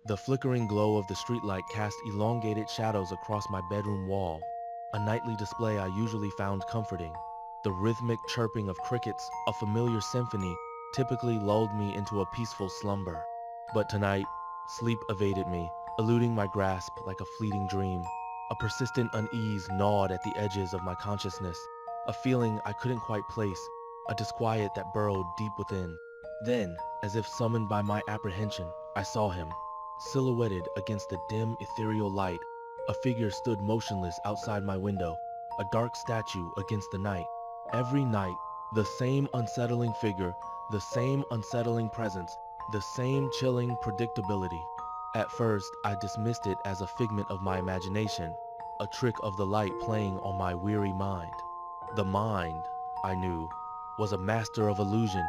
The flickering glow of the streetlight cast elongated shadows across my bedroom wall, a nightly display I usually found comforting. The rhythmic chirping of crickets, a familiar symphony, typically lulled me into a peaceful slumber. But tonight, sleep evaded me, eluding my grasp like a fleeting dream. A persistent unease gnawed at the edges of my consciousness, a feeling I couldn't quite place, a disquiet that burrowed deep within. Then, as if summoned by my apprehension, I saw him. Silhouetted against the dim, ethereal light, a figure stood motionless outside my window, a dark statue against the night. Every night, the same unsettling figure, the same unsettling presence, the same chilling predictability. At first, I dismissed it as a figment of my imagination, a trick of the light playing on my weary mind. The mind, I knew, was a master of illusion,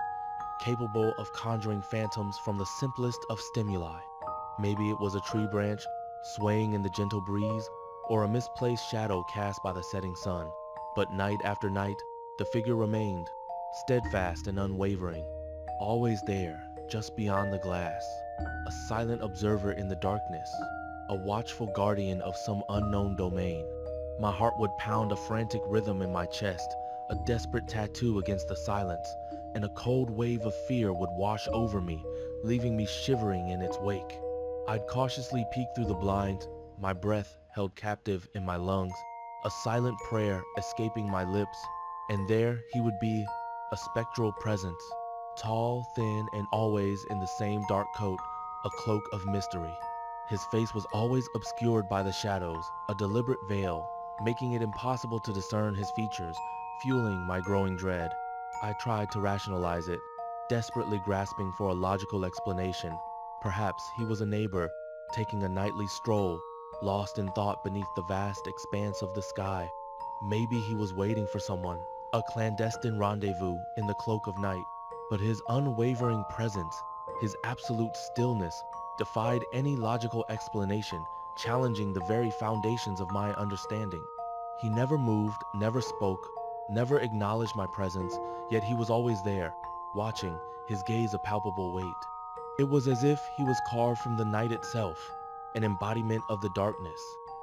capable of conjuring phantoms from the simplest of stimuli. Maybe it was a tree branch swaying in the gentle breeze, or a misplaced shadow cast by the setting sun. But night after night, the figure remained, steadfast and unwavering, always there, just beyond the glass, a silent observer in the darkness, a watchful guardian of some unknown domain. My heart would pound a frantic rhythm in my chest, a desperate tattoo against the silence, and a cold wave of fear would wash over me, leaving me shivering in its wake. I'd cautiously peek through the blinds, my breath held captive in my lungs, a silent prayer escaping my lips, and there he would be, a spectral presence, tall, thin, and always in the same dark coat, a cloak of mystery. His face was always obscured by the shadows, a deliberate veil, making it impossible to discern his features, fueling my growing dread. I tried to rationalize it, desperately grasping for a logical explanation. Perhaps he was a neighbor, taking a nightly stroll, lost in thought beneath the vast expanse of the sky. Maybe he was waiting for someone, a clandestine rendezvous in the cloak of night. But his unwavering presence, his absolute stillness, defied any logical explanation, challenging the very foundations of my understanding. He never moved, never spoke, never acknowledged my presence, yet he was always there, watching, his gaze a palpable weight. It was as if he was carved from the night itself, an embodiment of the darkness,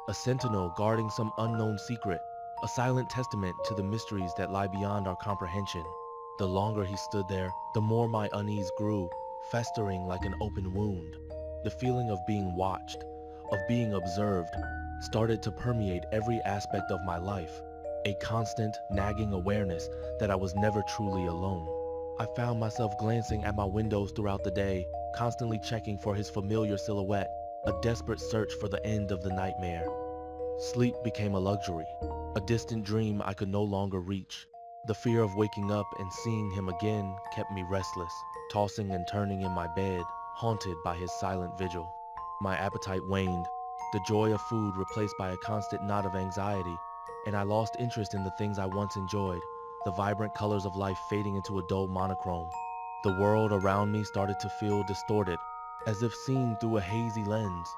a sentinel guarding some unknown secret, a silent testament to the mysteries that lie beyond our comprehension. The longer he stood there, the more my unease grew, festering like an open wound. The feeling of being watched, of being observed, started to permeate every aspect of my life, a constant, nagging awareness that I was never truly alone. I found myself glancing at my windows throughout the day, constantly checking for his familiar silhouette, a desperate search for the end of the nightmare. Sleep became a luxury, a distant dream I could no longer reach. The fear of waking up and seeing him again kept me restless, tossing and turning in my bed, haunted by his silent vigil. My appetite waned, the joy of food replaced by a constant knot of anxiety, and I lost interest in the things I once enjoyed, the vibrant colors of life fading into a dull monochrome. The world around me started to feel distorted, as if seen through a hazy lens,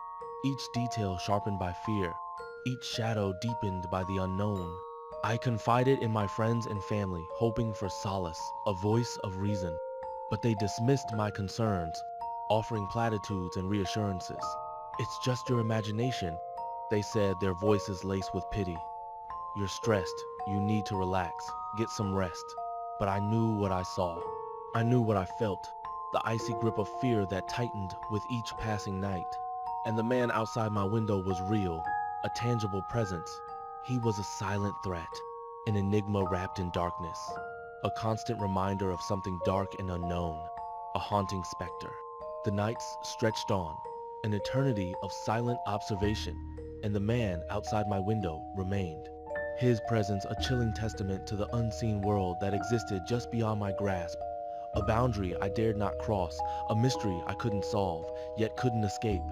each detail sharpened by fear, each shadow deepened by the unknown. I confided in my friends and family, hoping for solace, a voice of reason. But they dismissed my concerns, offering platitudes and reassurances. "It's just your imagination," they said, their voices laced with pity. "You're stressed. You need to relax. Get some rest." But I knew what I saw. I knew what I felt. The icy grip of fear that tightened with each passing night. And the man outside my window was real, a tangible presence. He was a silent threat, an enigma wrapped in darkness, a constant reminder of something dark and unknown, a haunting specter. The nights stretched on, an eternity of silent observation, and the man outside my window remained. His presence a chilling testament to the unseen world that existed just beyond my grasp, a boundary I dared not cross, a mystery I couldn't solve, yet couldn't escape.